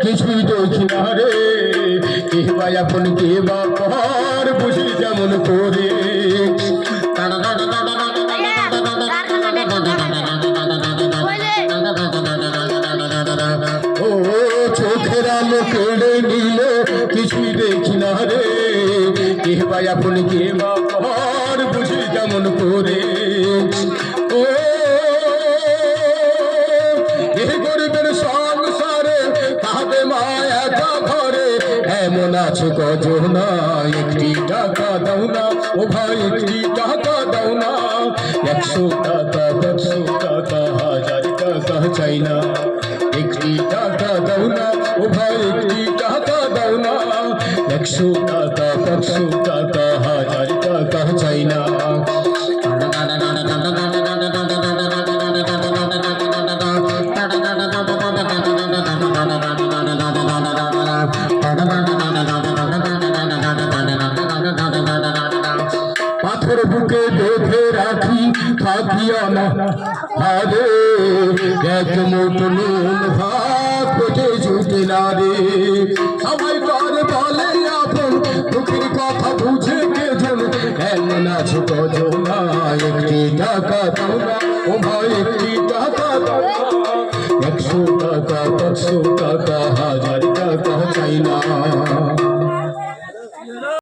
কিছুই দেখি না রে, কে বা আপন কে বা পর বুঝি যেমন করে। ও চোখের আলো কেড়ে নিল কিছুই দেখি না রে, কে বা আপন কে বা পর বুঝি যেমন করে। ও গরিবের সংসারে কাঁদে মা একা ঘরে, এমন আছে কজনা একটি টাকা দাও না, ও ভাই একটি টাকা দাও না। 100 টাকা 100 টাকা 1000 টাকা চাই না, একটি টাকা দাও না, ও ভাই একটি টাকা দাও না। 100 টাকা 100 টাকা 1000 টাকা চাই না। পাথর বুকে বেঁধে রাখি থাকিয়া না আরে, এক মুঠো নুন ভাত পেটে জুটে না রে। সবাই কার বলে আপন দুঃখের কথা বুঝে কেজন, এমন আছে কজনা একটি টাকা দাও না, ও ভাই একটি টাকা দাও না। 100 টাকা 100